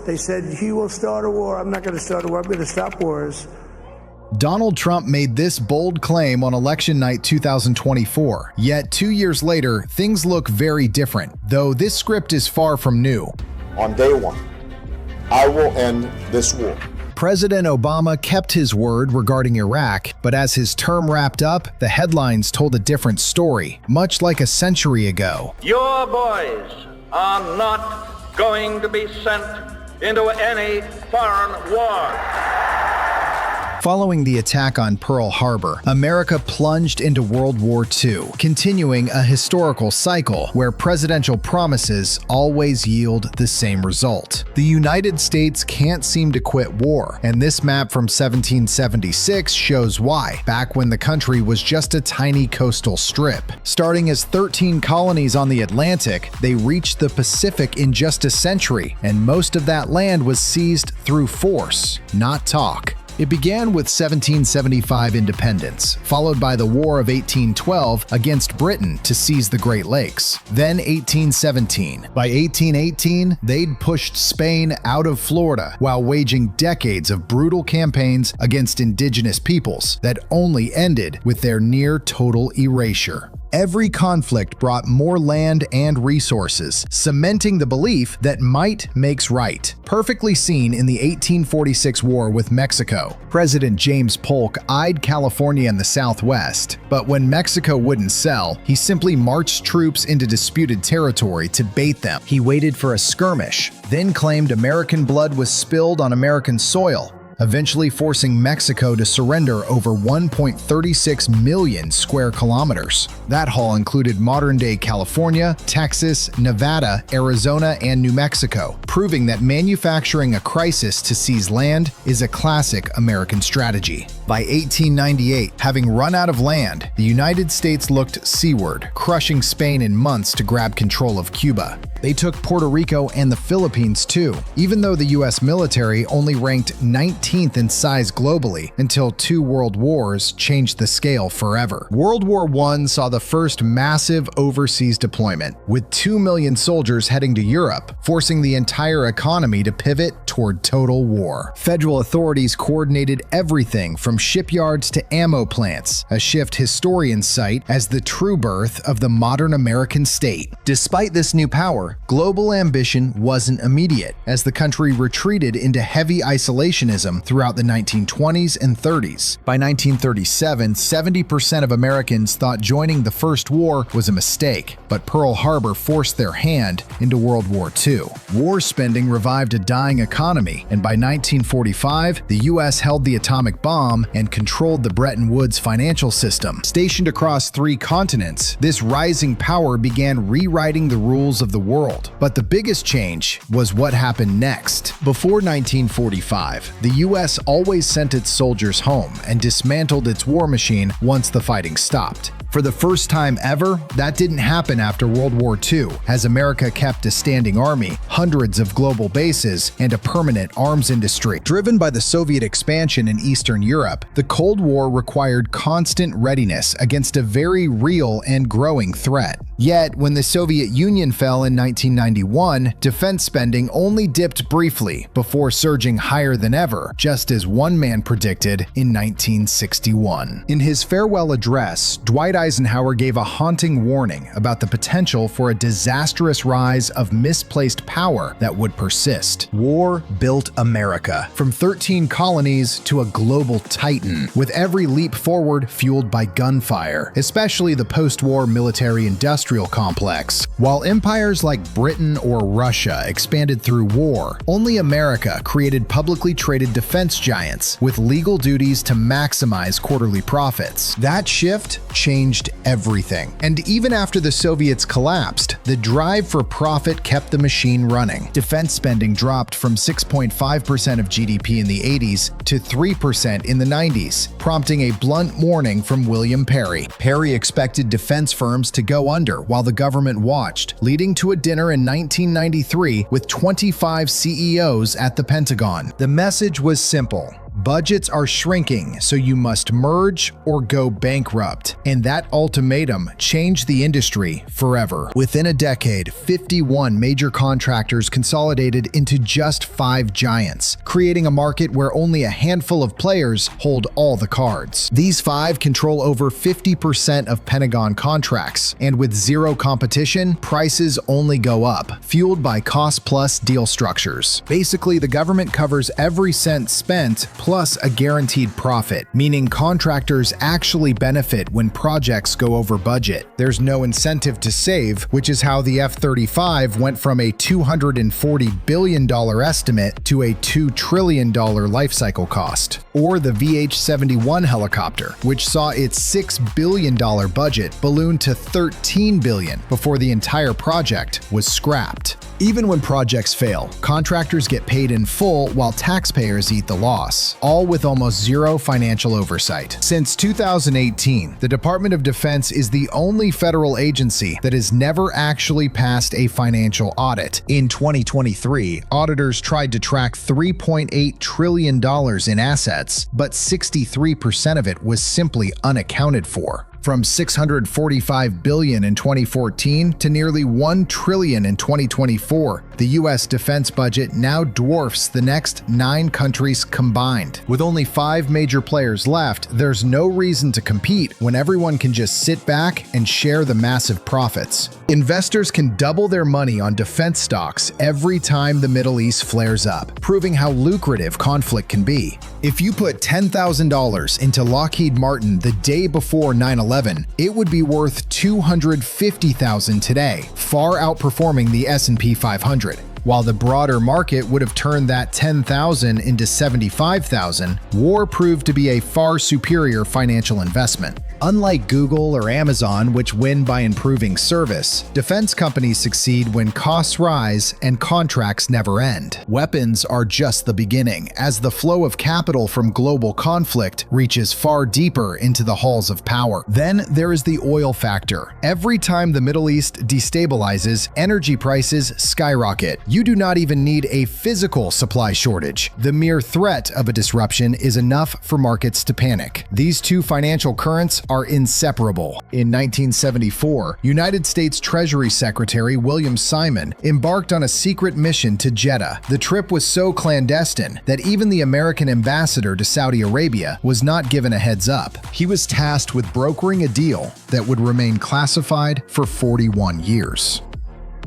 They said, he will start a war. I'm not going to start a war. I'm going to stop wars. Donald Trump made this bold claim on election night 2024. Yet 2 years later, things look very different, though this script is far from new. On day one, I will end this war. President Obama kept his word regarding Iraq, but as his term wrapped up, the headlines told a different story, much like a century ago. Your boys are not going to be sent into any foreign war. Following the attack on Pearl Harbor, America plunged into World War II, continuing a historical cycle where presidential promises always yield the same result. The United States can't seem to quit war, and this map from 1776 shows why, back when the country was just a tiny coastal strip. Starting as 13 colonies on the Atlantic, they reached the Pacific in just a century, and most of that land was seized through force, not talk. It began with 1775 independence, followed by the War of 1812 against Britain to seize the Great Lakes. Then 1817. By 1818, they'd pushed Spain out of Florida while waging decades of brutal campaigns against indigenous peoples that only ended with their near total erasure. Every conflict brought more land and resources, cementing the belief that might makes right. Perfectly seen in the 1846 war with Mexico. President James Polk eyed California and the Southwest, but when Mexico wouldn't sell, he simply marched troops into disputed territory to bait them. He waited for a skirmish, then claimed American blood was spilled on American soil, eventually forcing Mexico to surrender over 1.36 million square kilometers. That haul included modern-day California, Texas, Nevada, Arizona, and New Mexico, proving that manufacturing a crisis to seize land is a classic American strategy. By 1898, having run out of land, the United States looked seaward, crushing Spain in months to grab control of Cuba. They took Puerto Rico and the Philippines too, even though the US military only ranked 19th in size globally until 2 world wars changed the scale forever. World War I saw the first massive overseas deployment, with 2 million soldiers heading to Europe, forcing the entire economy to pivot toward total war. Federal authorities coordinated everything from shipyards to ammo plants, a shift historians cite as the true birth of the modern American state. Despite this new power, global ambition wasn't immediate, as the country retreated into heavy isolationism throughout the 1920s and 30s. By 1937, 70% of Americans thought joining the First War was a mistake, but Pearl Harbor forced their hand into World War II. War spending revived a dying economy, and by 1945, the US held the atomic bomb and controlled the Bretton Woods financial system. Stationed across 3 continents, this rising power began rewriting the rules of the world. But the biggest change was what happened next. Before 1945, the US always sent its soldiers home and dismantled its war machine once the fighting stopped. For the first time ever, that didn't happen after World War II, as America kept a standing army, hundreds of global bases, and a permanent arms industry. Driven by the Soviet expansion in Eastern Europe, the Cold War required constant readiness against a very real and growing threat. Yet, when the Soviet Union fell in 1991, defense spending only dipped briefly before surging higher than ever, just as one man predicted in 1961. In his farewell address, Dwight Eisenhower gave a haunting warning about the potential for a disastrous rise of misplaced power that would persist. War built America, from 13 colonies to a global titan, with every leap forward fueled by gunfire, especially the post-war military-industrial complex. While empires like Britain or Russia expanded through war, only America created publicly traded defense giants with legal duties to maximize quarterly profits. That shift changed everything. And even after the Soviets collapsed, the drive for profit kept the machine running. Defense spending dropped from 6.5% of GDP in the 80s to 3% in the 90s, prompting a blunt warning from William Perry. Perry expected defense firms to go under while the government watched, leading to a dinner in 1993 with 25 CEOs at the Pentagon. The message was simple: Budgets are shrinking, so you must merge or go bankrupt. And that ultimatum changed the industry forever. Within a decade, 51 major contractors consolidated into just 5 giants, creating a market where only a handful of players hold all the cards. These 5 control over 50% of Pentagon contracts, and with zero competition, prices only go up, fueled by cost-plus deal structures. Basically, the government covers every cent spent plus a guaranteed profit, meaning contractors actually benefit when projects go over budget. There's no incentive to save, which is how the F-35 went from a $240 billion estimate to a $2 trillion lifecycle cost. Or the VH-71 helicopter, which saw its $6 billion budget balloon to $13 billion before the entire project was scrapped. Even when projects fail, contractors get paid in full while taxpayers eat the loss, all with almost zero financial oversight. Since 2018, the Department of Defense is the only federal agency that has never actually passed a financial audit. In 2023, auditors tried to track $3.8 trillion in assets, but 63% of it was simply unaccounted for. From $645 billion in 2014 to nearly $1 trillion in 2024, the U.S. defense budget now dwarfs the next 9 countries combined. With only 5 major players left, there's no reason to compete when everyone can just sit back and share the massive profits. Investors can double their money on defense stocks every time the Middle East flares up, proving how lucrative conflict can be. If you put $10,000 into Lockheed Martin the day before 9/11, it would be worth $250,000 today, far outperforming the S&P 500. While the broader market would have turned that $10,000 into $75,000, war proved to be a far superior financial investment. Unlike Google or Amazon, which win by improving service, defense companies succeed when costs rise and contracts never end. Weapons are just the beginning, as the flow of capital from global conflict reaches far deeper into the halls of power. Then there is the oil factor. Every time the Middle East destabilizes, energy prices skyrocket. You do not even need a physical supply shortage. The mere threat of a disruption is enough for markets to panic. These two financial currents are inseparable. In 1974, United States Treasury Secretary William Simon embarked on a secret mission to Jeddah. The trip was so clandestine that even the American ambassador to Saudi Arabia was not given a heads up. He was tasked with brokering a deal that would remain classified for 41 years.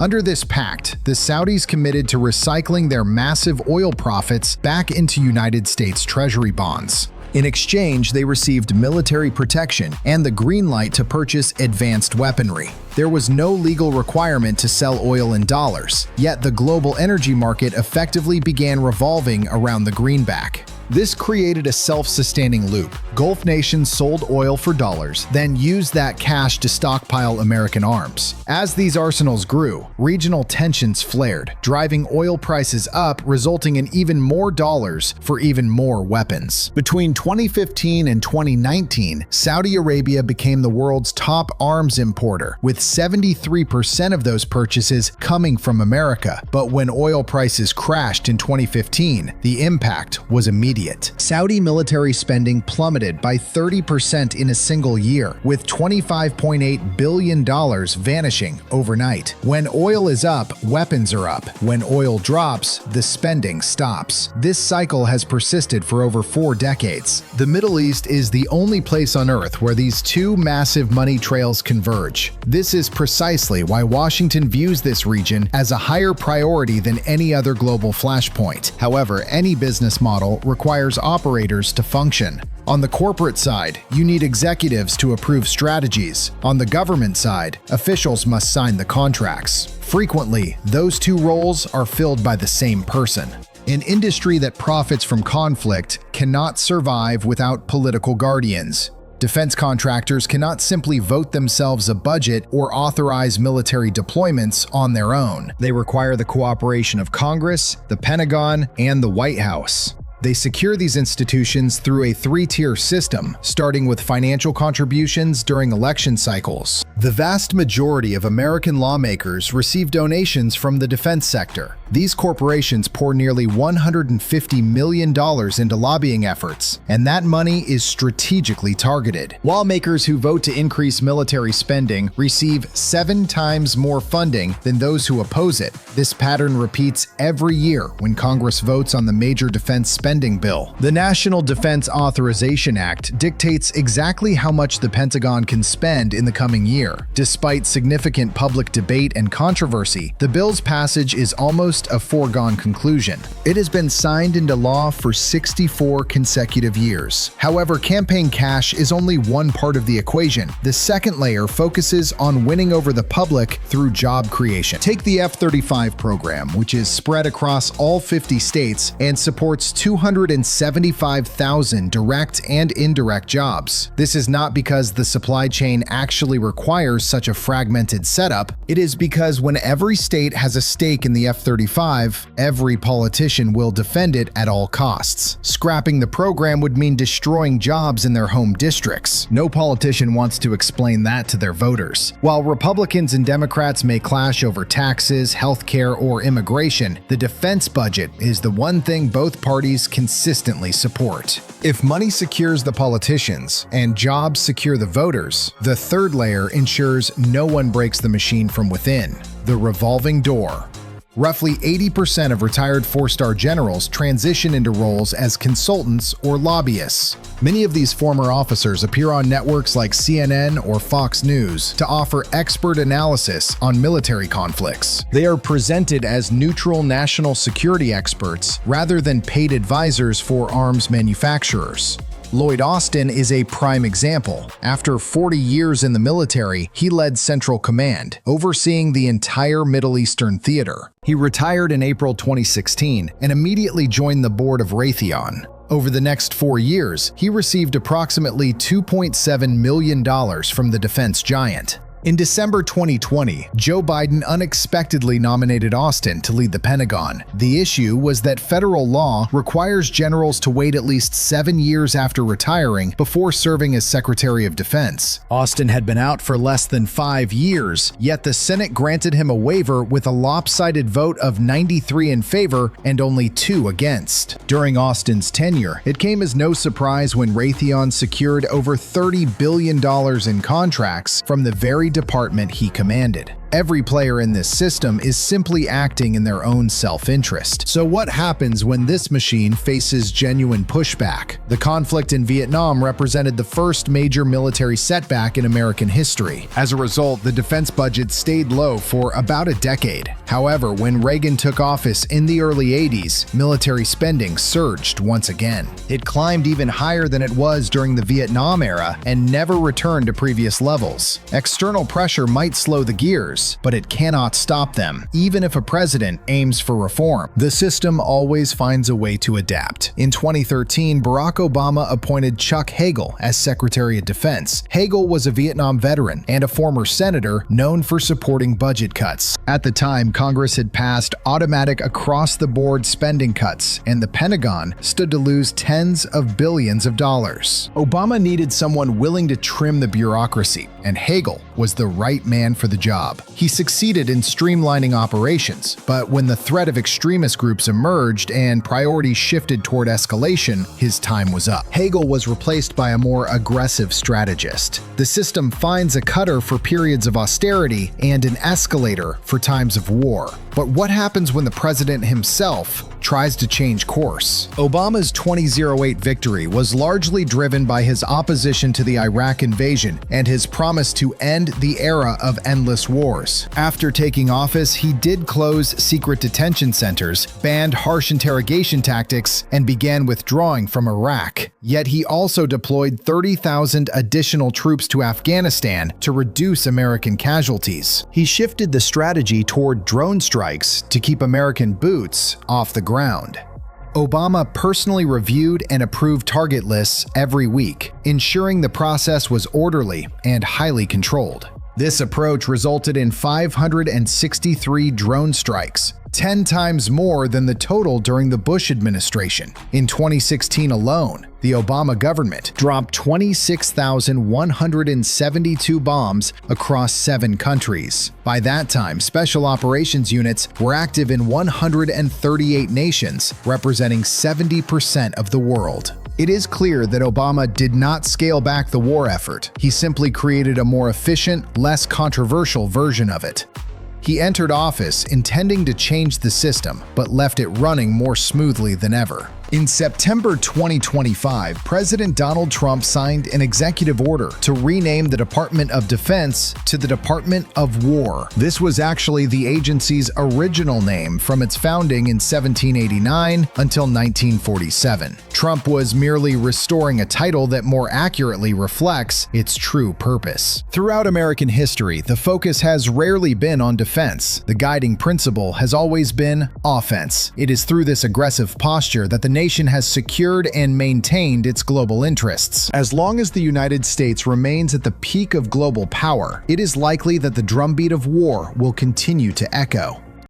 Under this pact, the Saudis committed to recycling their massive oil profits back into United States Treasury bonds. In exchange, they received military protection and the green light to purchase advanced weaponry. There was no legal requirement to sell oil in dollars, yet the global energy market effectively began revolving around the greenback. This created a self-sustaining loop. Gulf nations sold oil for dollars, then used that cash to stockpile American arms. As these arsenals grew, regional tensions flared, driving oil prices up, resulting in even more dollars for even more weapons. Between 2015 and 2019, Saudi Arabia became the world's top arms importer, with 73% of those purchases coming from America. But when oil prices crashed in 2015, the impact was immediate. Saudi military spending plummeted by 30% in a single year, with $25.8 billion vanishing overnight. When oil is up, weapons are up. When oil drops, the spending stops. This cycle has persisted for over 4 decades. The Middle East is the only place on Earth where these two massive money trails converge. This is precisely why Washington views this region as a higher priority than any other global flashpoint. However, any business model requires operators to function. On the corporate side, you need executives to approve strategies. On the government side, officials must sign the contracts. Frequently, those two roles are filled by the same person. An industry that profits from conflict cannot survive without political guardians. Defense contractors cannot simply vote themselves a budget or authorize military deployments on their own. They require the cooperation of Congress, the Pentagon, and the White House. They secure these institutions through a three-tier system, starting with financial contributions during election cycles. The vast majority of American lawmakers receive donations from the defense sector. These corporations pour nearly $150 million into lobbying efforts, and that money is strategically targeted. Lawmakers who vote to increase military spending receive 7 times more funding than those who oppose it. This pattern repeats every year when Congress votes on the major defense spending bill. The National Defense Authorization Act dictates exactly how much the Pentagon can spend in the coming year. Despite significant public debate and controversy, the bill's passage is almost a foregone conclusion. It has been signed into law for 64 consecutive years. However, campaign cash is only one part of the equation. The second layer focuses on winning over the public through job creation. Take the F-35 program, which is spread across all 50 states and supports 275,000 direct and indirect jobs. This is not because the supply chain actually requires such a fragmented setup. It is because when every state has a stake in the F-35, every politician will defend it at all costs. Scrapping the program would mean destroying jobs in their home districts. No politician wants to explain that to their voters. While Republicans and Democrats may clash over taxes, healthcare, or immigration, the defense budget is the one thing both parties consistently support. If money secures the politicians and jobs secure the voters, the third layer ensures no one breaks the machine from within: the revolving door. Roughly 80% of retired four-star generals transition into roles as consultants or lobbyists. Many of these former officers appear on networks like CNN or Fox News to offer expert analysis on military conflicts. They are presented as neutral national security experts rather than paid advisors for arms manufacturers. Lloyd Austin is a prime example. After 40 years in the military, he led Central Command, overseeing the entire Middle Eastern theater. He retired in April 2016 and immediately joined the board of Raytheon. Over the next 4 years, he received approximately $2.7 million from the defense giant. In December 2020, Joe Biden unexpectedly nominated Austin to lead the Pentagon. The issue was that federal law requires generals to wait at least 7 years after retiring before serving as Secretary of Defense. Austin had been out for less than 5 years, yet the Senate granted him a waiver with a lopsided vote of 93 in favor and only 2 against. During Austin's tenure, it came as no surprise when Raytheon secured over $30 billion in contracts from the very department he commanded. Every player in this system is simply acting in their own self-interest. So what happens when this machine faces genuine pushback? The conflict in Vietnam represented the first major military setback in American history. As a result, the defense budget stayed low for about a decade. However, when Reagan took office in the early 80s, military spending surged once again. It climbed even higher than it was during the Vietnam era and never returned to previous levels. External pressure might slow the gears, but it cannot stop them, even if a president aims for reform. The system always finds a way to adapt. In 2013, Barack Obama appointed Chuck Hagel as Secretary of Defense. Hagel was a Vietnam veteran and a former senator known for supporting budget cuts. At the time, Congress had passed automatic across-the-board spending cuts, and the Pentagon stood to lose tens of billions of dollars. Obama needed someone willing to trim the bureaucracy, and Hagel was the right man for the job. He succeeded in streamlining operations, but when the threat of extremist groups emerged and priorities shifted toward escalation, his time was up. Hagel was replaced by a more aggressive strategist. The system finds a cutter for periods of austerity and an escalator for times of war. But what happens when the president himself tries to change course? Obama's 2008 victory was largely driven by his opposition to the Iraq invasion and his promise to end the era of endless wars. After taking office, he did close secret detention centers, banned harsh interrogation tactics, and began withdrawing from Iraq. Yet he also deployed 30,000 additional troops to Afghanistan to reduce American casualties. He shifted the strategy toward drone strikes to keep American boots off the ground. Obama personally reviewed and approved target lists every week, ensuring the process was orderly and highly controlled. This approach resulted in 563 drone strikes, 10 times more than the total during the Bush administration. In 2016 alone, the Obama government dropped 26,172 bombs across 7 countries. By that time, special operations units were active in 138 nations, representing 70% of the world. It is clear that Obama did not scale back the war effort. He simply created a more efficient, less controversial version of it. He entered office intending to change the system, but left it running more smoothly than ever. In September 2025, President Donald Trump signed an executive order to rename the Department of Defense to the Department of War. This was actually the agency's original name from its founding in 1789 until 1947. Trump was merely restoring a title that more accurately reflects its true purpose. Throughout American history, the focus has rarely been on defense. The guiding principle has always been offense. It is through this aggressive posture that the nation has secured and maintained its global interests. As long as the United States remains at the peak of global power, it is likely that the drumbeat of war will continue to echo.